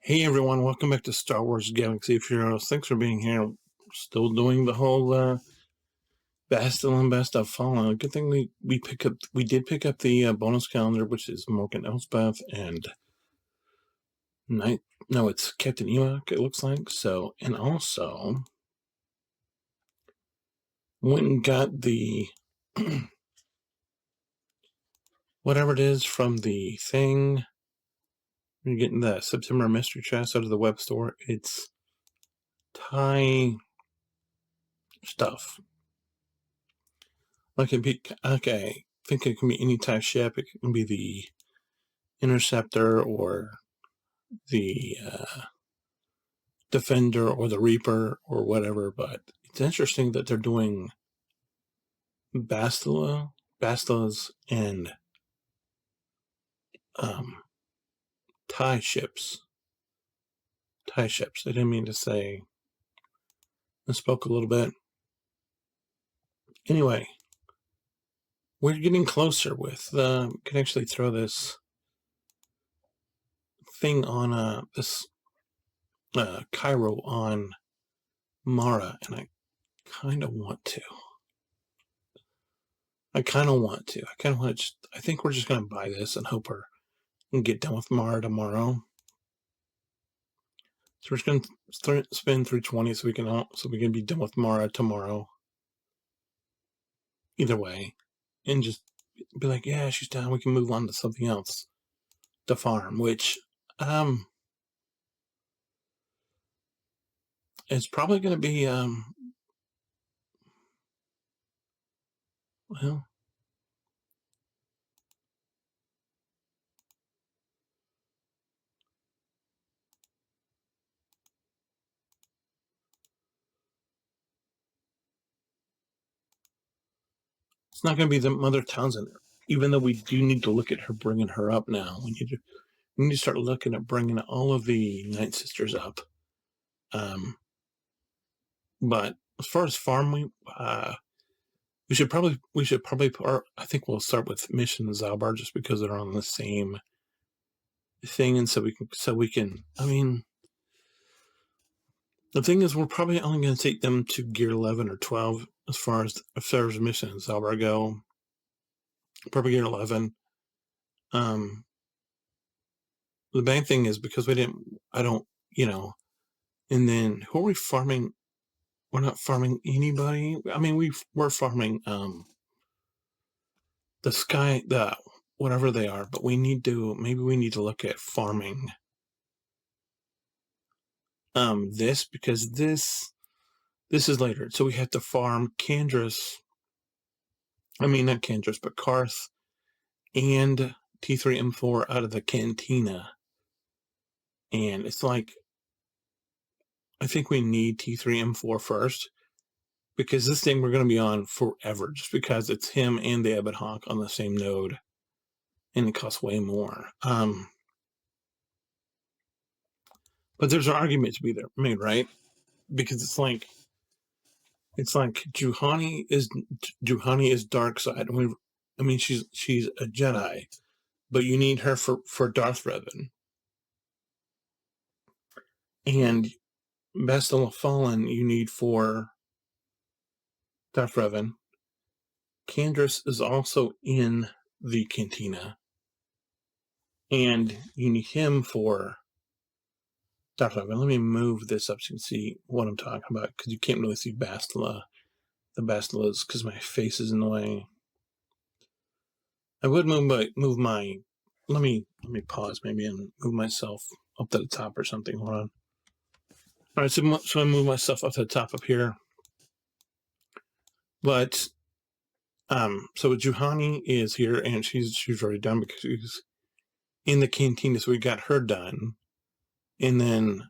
Hey everyone, welcome back to Star Wars Galaxy of Heroes. Thanks for being here. Still doing the whole Bastille and Best of Fallen. Good thing we did pick up the bonus calendar, which is Morgan Elsbeth and Night. No, it's Captain Ewok. It looks like so, and also went and got the whatever it is from the thing. You're getting the September mystery chest out of the web store. It's Thai stuff. Okay, I think it can be any type ship. It can be the Interceptor or the Defender or the Reaper or whatever. But it's interesting that they're doing Bastillas and Thai ships. Thai ships. I didn't mean to say. I spoke a little bit. Anyway, we're getting closer with. Can actually throw this thing on this Cairo on Mara, and I kind of want to. I kind of want to. I think we're just going to buy this and hope we get done with Mara tomorrow. So we're just going to spend 320 so we can be done with Mara tomorrow. Either way, and just be like, yeah, she's done. We can move on to something else to farm, which is probably going to be well. It's not going to be the Mother Townsend, even though we do need to look at her bringing her up now. We need to start looking at bringing all of the Night Sisters up. But as far as farm, we should probably I think we'll start with Mission Zalbar just because they're on the same thing, and so we can. I mean, the thing is, we're probably only going to take them to gear 11 or 12 as far as Mission Zalbar go. Probably gear 11. The main thing is because I don't, and then who are we farming? We're not farming anybody. I mean, we're farming the whatever they are, but we need to look at farming this, because this is later. So we have to farm Kandris. I mean, not Kandris, but Karth and T3M4 out of the Cantina. And it's like, I think we need T3M4 first, because this thing we're going to be on forever, just because it's him and the Ebon Hawk on the same node, and it costs way more. But there's an argument to be made, right? Because it's like Juhani is dark side. I mean, she's a Jedi, but you need her for Darth Revan. And Bastille Fallen you need for Darth Revan. Kandris is also in the Cantina, and you need him for Darth Revan. Let me move this up so you can see what I'm talking about, because you can't really see Bastila. The Bastillas, because my face is in the way. I would move my. Let me pause maybe and move myself up to the top or something. Hold on. All right, so I move myself up to the top up here. But so Juhani is here, and she's already done because she's in the Cantina, so we got her done. And then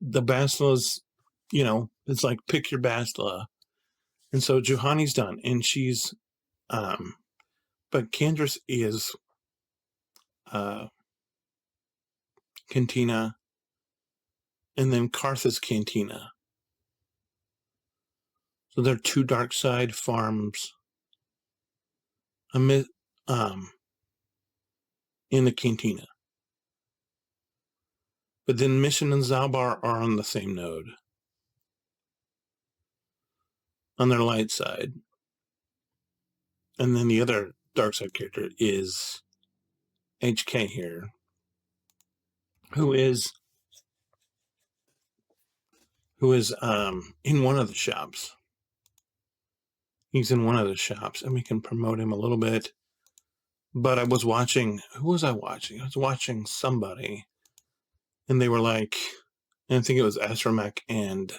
the Bastilas, it's like pick your Bastila. And so Juhani's done, and she's but Kandris is Cantina, and then Karth is Cantina. So there are two dark side farms in the Cantina. But then Mission and Zalbar are on the same node, on their light side. And then the other dark side character is HK here, who is in one of the shops. He's in one of the shops, and we can promote him a little bit. But I was watching, who was I watching? I was watching somebody, and they were like, and I think it was Astromech and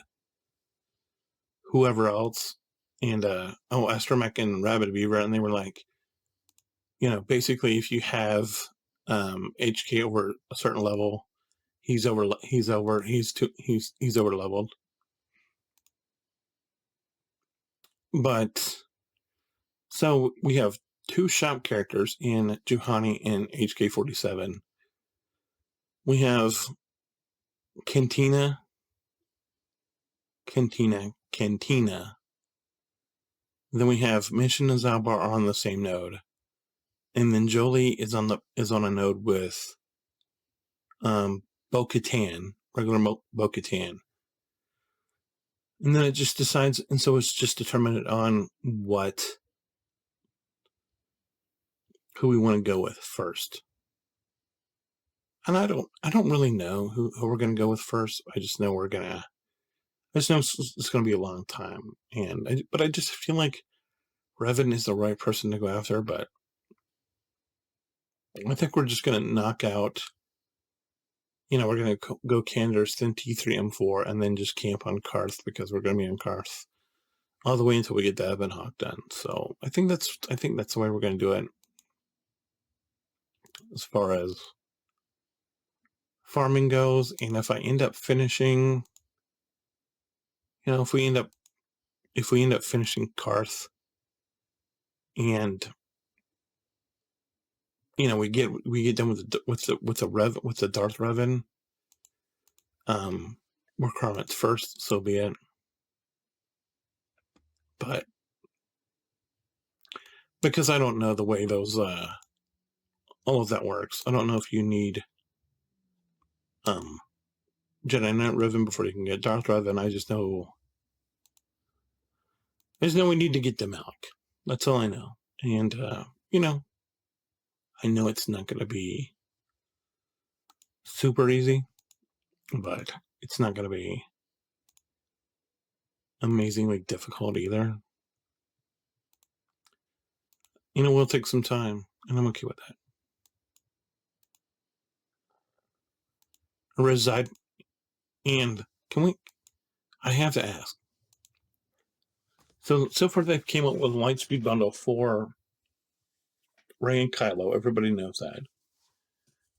whoever else, and Astromech and Rabbit Beaver, and they were like, basically if you have HK over a certain level, he's over leveled. But so we have two shop characters in Juhani and HK47. We have Cantina. Then we have Mission and Zalbar are on the same node, and then Jolie is on a node with Bo-Katan, regular Bo-Katan. And then it just decides, and so it's just determined on who we want to go with first. And I don't really know who we're going to go with first. I just know it's going to be a long time. But I just feel like Revan is the right person to go after, but I think we're just going to knock out, we're going to go Cander's, then T3, M4, and then just camp on Karth, because we're going to be on Karth all the way until we get the Ebon Hawk done. So I think that's the way we're going to do it. As far as farming goes, and if I end up finishing, if we end up finishing Karth, and we get done with the Darth Revan requirements first, so be it. But because I don't know the way those all of that works, I don't know if you need Jedi Knight Revan before you can get Darth Revan. I just know we need to get them out. That's all I know. And I know it's not going to be super easy, but it's not going to be amazingly difficult either. We'll take some time, and I'm okay with that. Reside, and I have to ask. So far they've came up with a Lightspeed bundle for Rey and Kylo. Everybody knows that.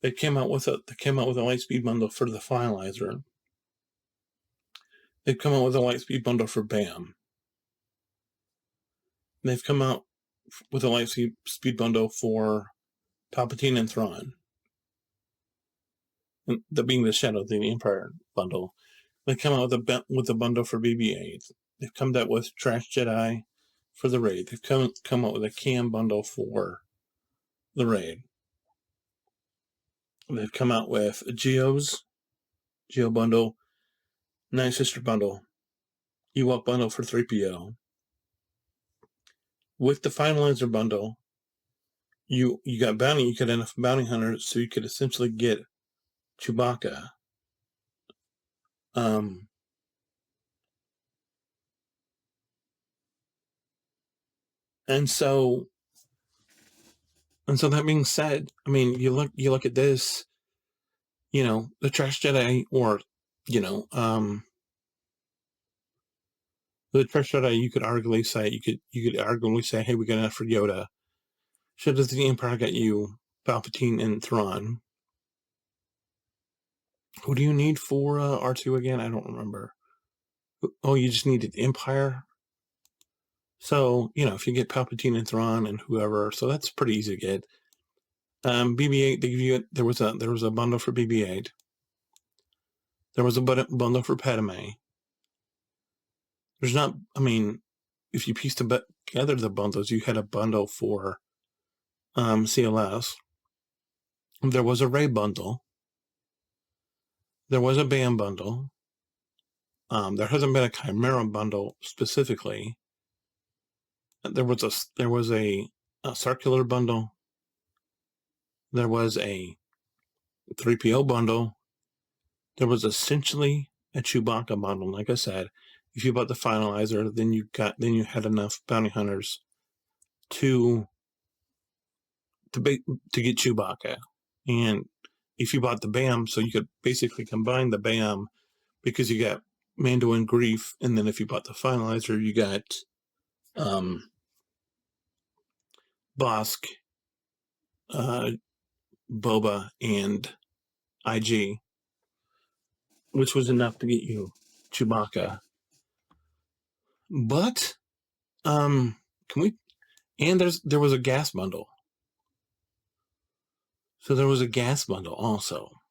They came out with a Lightspeed bundle for the Finalizer. They've come out with a Lightspeed bundle for BAM. They've come out with a Lightspeed bundle for Palpatine and Thrawn. And that being the Shadow of the Empire bundle. They come out with a bundle for BB-8. They've come out with Trash Jedi for the raid. They've come out with a Cam bundle for the raid. They've come out with a Geo bundle, Night Sister bundle, Ewok bundle for 3PO. With the Finalizer bundle, you got bounty. You got enough bounty hunters, so you could essentially get Chewbacca. And so that being said, I mean, you look at this, the Trash Jedi, or the Trash Jedi, you could arguably say, hey, we got enough for Yoda. Shadows of the Empire got you Palpatine and Thrawn. Who do you need for R2 again? I don't remember. Oh, you just needed Empire. So, if you get Palpatine and Thrawn and whoever, so that's pretty easy to get. BB-8, they give you there was a bundle for BB-8. There was a bundle for Padme. There's not, I mean, if you piece together the bundles, you had a bundle for CLS. There was a Rey bundle. There was a BAM bundle. There hasn't been a Chimera bundle specifically. There was a circular bundle. There was a 3PO bundle. There was essentially a Chewbacca bundle. Like I said, if you bought the finalizer, then you had enough bounty hunters to get Chewbacca. And if you bought the BAM, so you could basically combine the BAM because you got Mando and Grief, and then if you bought the finalizer, you got Bosk, Boba, and IG, which was enough to get you Chewbacca. But can we? And there was a gas bundle. So there was a gas bundle also.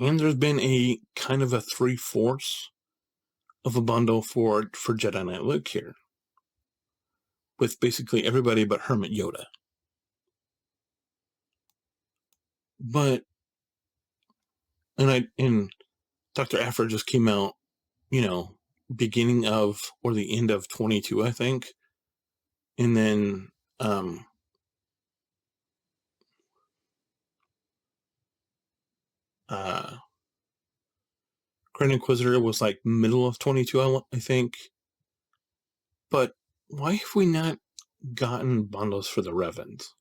And there's been a kind of a 3/4 of a bundle for Jedi Knight Luke here, with basically everybody but Hermit Yoda. But and Dr. Aphra just came out, beginning of or the end of 22, I think, and then Grand Inquisitor was like middle of 22, I think. But why have we not gotten bundles for the Revans?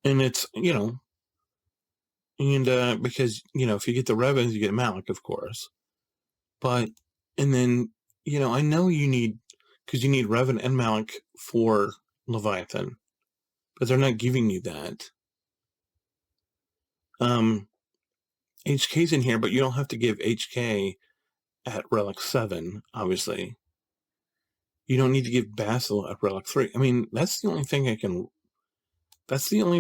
And it's, and because, if you get the Revans, you get Malik, of course. But, and then, I know you need Revan and Malik for Leviathan, but they're not giving you that. HK's in here, but you don't have to give HK at Relic 7, obviously. You don't need to give Basil at Relic 3. I mean, that's the only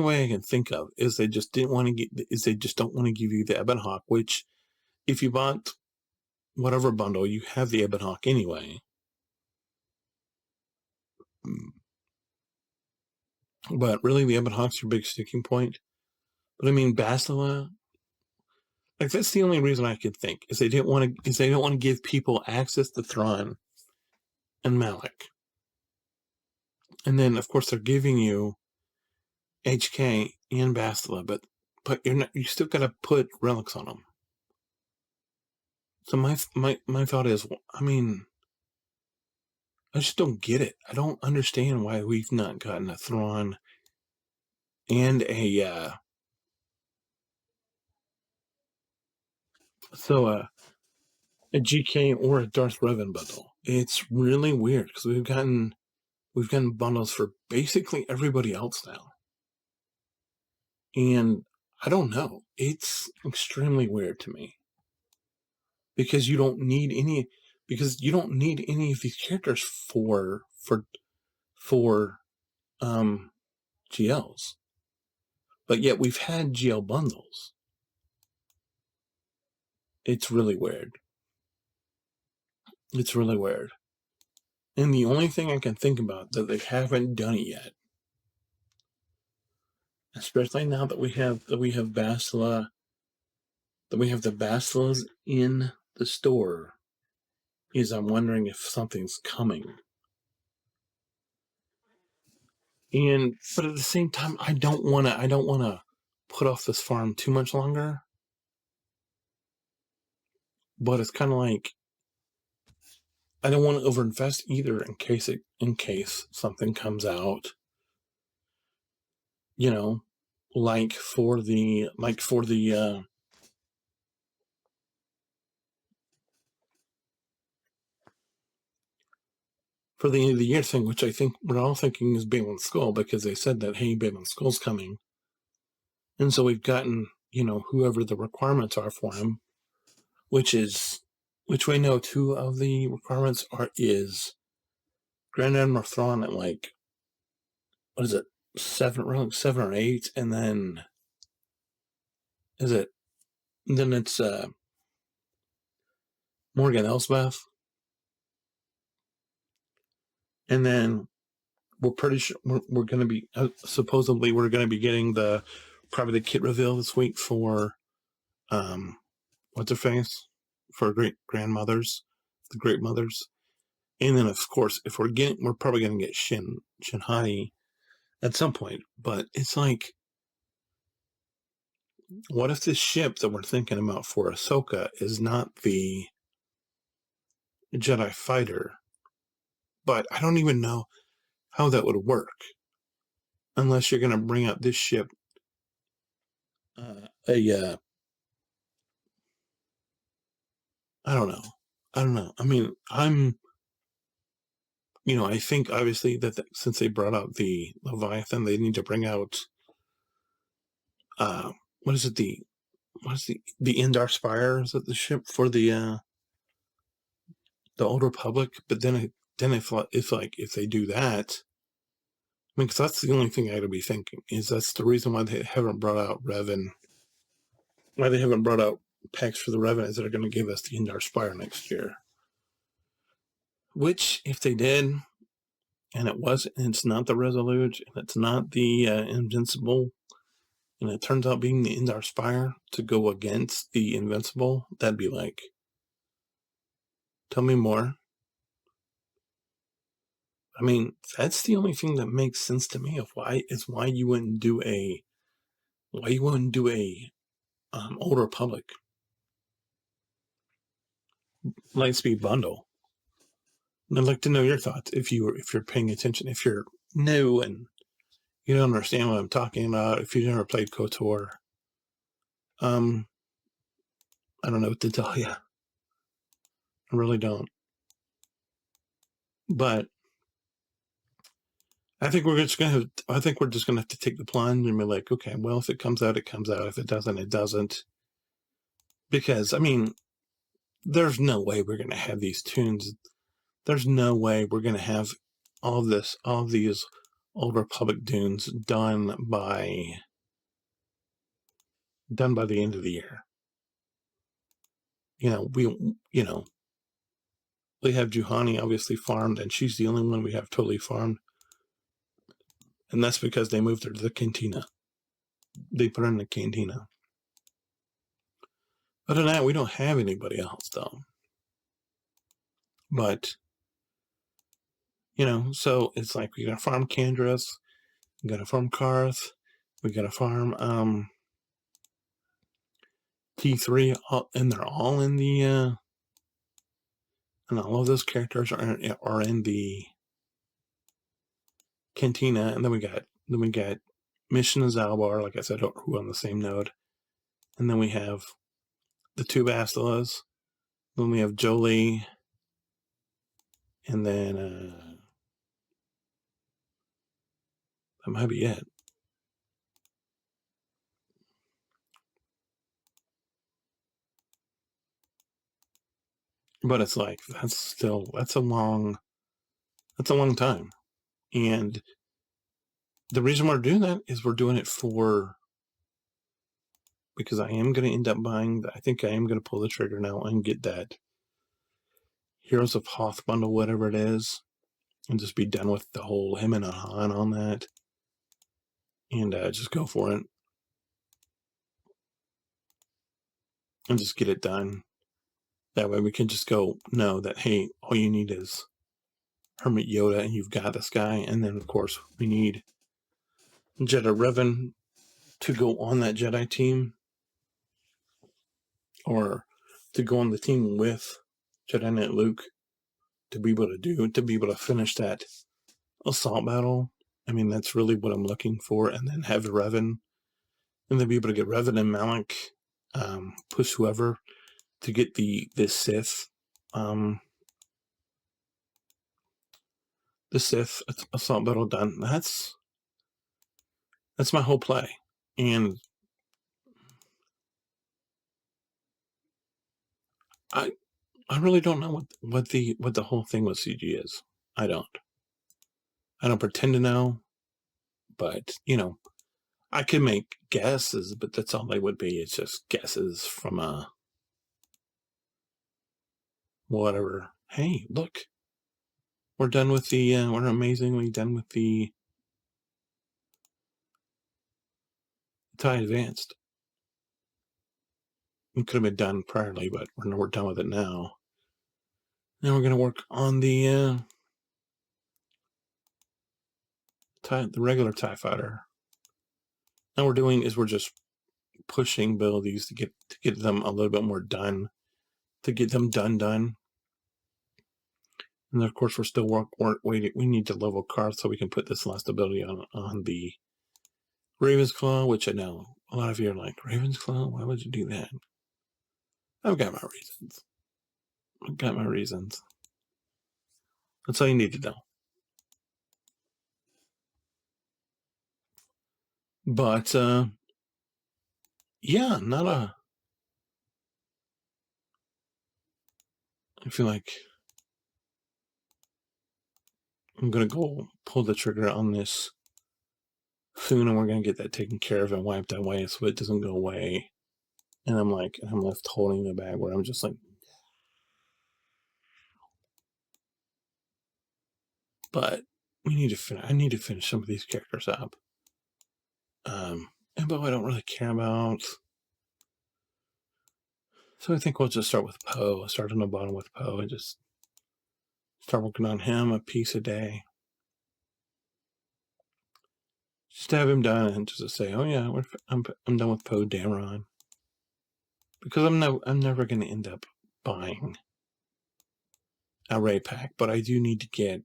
way I can think of, is they just don't want to give you the Ebon Hawk, which if you bought whatever bundle, you have the Ebon Hawk anyway. But really, the Ebon Hawk's your big sticking point. But I mean, Bastila, like, that's the only reason I could think, is they don't want to give people access to Thrawn and Malik. And then, of course, they're giving you HK and Bastila, but you still got to put relics on them. So my thought is, I mean, I just don't get it. I don't understand why we've not gotten a Thrawn and a GK or a Darth Revan bundle. It's really weird because we've gotten bundles for basically everybody else now. And I don't know. It's extremely weird to me. Because you don't need any of these characters for GLs. But yet we've had GL bundles. It's really weird. It's really weird. And the only thing I can think about that they haven't done it yet, especially now that we have Bastila, that we have the Bastilas in the store, is I'm wondering if something's coming. But at the same time, I don't want to put off this farm too much longer. But it's kind of like, I don't want to overinvest either in case something comes out, like for the end of the year thing, which I think we're all thinking is Balin Skull, because they said that, hey, Balin Skull's coming. And so we've gotten, whoever the requirements are for him, which we know two of the requirements is Grand Admiral Thrawn at, like, what is it, 7 or 8, and then it's Morgan Elsbeth, and then we're pretty sure we're going to be supposedly we're going to be getting probably the kit reveal this week for what's her face for great grandmothers, the great mothers, and then of course if we're probably going to get Shinhati at some point. But it's like, what if this ship that we're thinking about for Ahsoka is not the Jedi fighter? But I don't even know how that would work unless you're going to bring out this ship. I don't know. I mean, I think obviously that since they brought out the Leviathan, they need to bring out what is it? The Indar Spire? Is that the ship for the Old Republic? But then if they do that, I mean, because that's the only thing I gotta be thinking is that's the reason why they haven't brought out Revan. Why they haven't brought out packs for the Revan is that are going to give us the Indar Spire next year. Which, if they did, and it's not the Resolute, and it's not the Invincible, and it turns out being the Indar Spire to go against the Invincible, that'd be like, tell me more. I mean, that's the only thing that makes sense to me of why you wouldn't do a Old Republic Lightspeed bundle. And I'd like to know your thoughts if you're paying attention, if you're new and you don't understand what I'm talking about, if you've never played KOTOR. I don't know what to tell you. I really don't. But I think we're just gonna have to take the plunge and be like, okay, well, if it comes out, it comes out. If it doesn't, it doesn't. Because I mean, there's no way we're gonna have these tunes. There's no way we're gonna have all these Old Republic tunes done by the end of the year. We have Juhani obviously farmed, and she's the only one we have totally farmed. And that's because they moved her to the cantina. They put her in the cantina. Other than that, we don't have anybody else, though. But, so it's like we gotta farm Candrass, we gotta farm Karth, we gotta farm T3, and they're all in the, and all of those characters are in the cantina, and then we got Mission Zalbar, like I said, who on the same node. And then we have the two Bastilas. Then we have Jolie. And then that might be it. But it's like that's a long time. And the reason we're doing that is we're doing it because I am going to end up buying. I think I am going to pull the trigger now and get that Heroes of Hoth bundle, whatever it is, and just be done with the whole him and Han on that, and just go for it and just get it done. That way we can just go know that, hey, all you need is Hermit Yoda and you've got this guy. And then, of course, we need Jedi Revan to go on that Jedi team, or to go on the team with Jedi Knight Luke to be able to finish that assault battle. I mean, that's really what I'm looking for. And then have the Revan, and then be able to get Revan and Malak, push whoever to get the Sith assault battle done. That's my whole play. And I really don't know what the whole thing with CG is. I don't pretend to know, but I can make guesses, but that's all they would be. It's just guesses from whatever. Hey, look, we're done with the, we're amazingly done with the TIE Advanced. It could have been done priorly, but we're done with it now. Now we're going to work on the regular TIE Fighter. Now we're doing is we're just pushing abilities to get them a little bit more done, to get them done. And of course, we're still waiting. We need to level cards so we can put this last ability on the Raven's Claw, which I know a lot of you are like, Raven's Claw? Why would you do that? I've got my reasons. That's all you need to know. But, yeah, I feel like I'm going to go pull the trigger on this soon, and we're going to get that taken care of and wiped away so it doesn't go away. And I'm left holding the bag where I'm just like, but I need to finish some of these characters up. But I don't really care about. So I think we'll just start with Poe. I'll start on the bottom with Poe and just start working on him a piece a day. Just to have him done and just to say, oh yeah, I'm done with Poe Dameron. Because I'm never going to end up buying a Ray pack, but I do need to get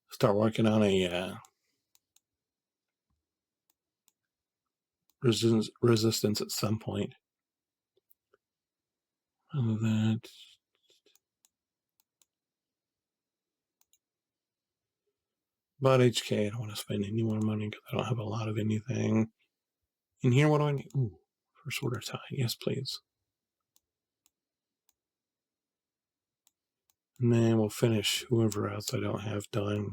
start working on a resistance at some point. Other than that, about HK, I don't want to spend any more money because I don't have a lot of anything. In here, what do I need? Ooh, first order tie. Yes, please. And then we'll finish whoever else I don't have done.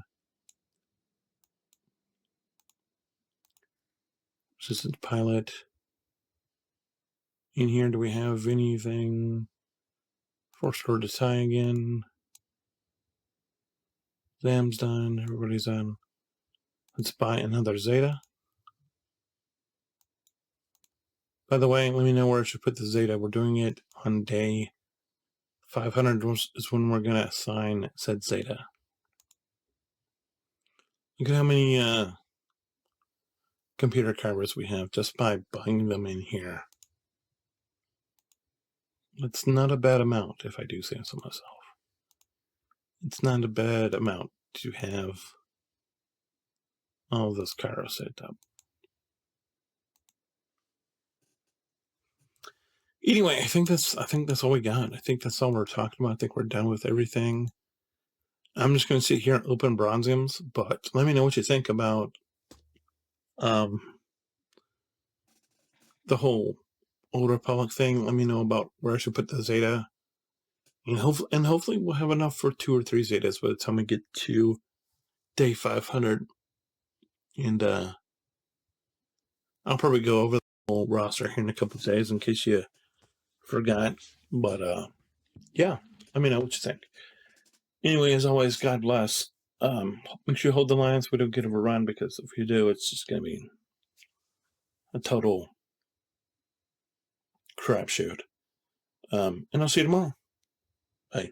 Assistant pilot. In here, do we have anything? First order tie again. Zam's done. Everybody's done. Let's buy another Zeta. By the way, let me know where I should put the Zeta. We're doing it on day 500 is when we're going to assign said Zeta. Look at how many computer covers we have just by buying them in here. It's not a bad amount, if I do say so myself. It's not a bad amount to have all of those Kairos set up. Anyway, I think that's all we got. I think that's all we're talking about. I think we're done with everything. I'm just going to sit here and open Bronziums, but let me know what you think about the whole Old Republic thing. Let me know about where I should put the Zeta. And hopefully we'll have enough for 2 or 3 Zetas by the time we get to day 500. And I'll probably go over the whole roster here in a couple of days in case you forgot. But yeah, let me know what you think. Anyway, as always, God bless. Make sure you hold the line so we don't get overrun, because if you do, it's just going to be a total crapshoot. And I'll see you tomorrow. Bye.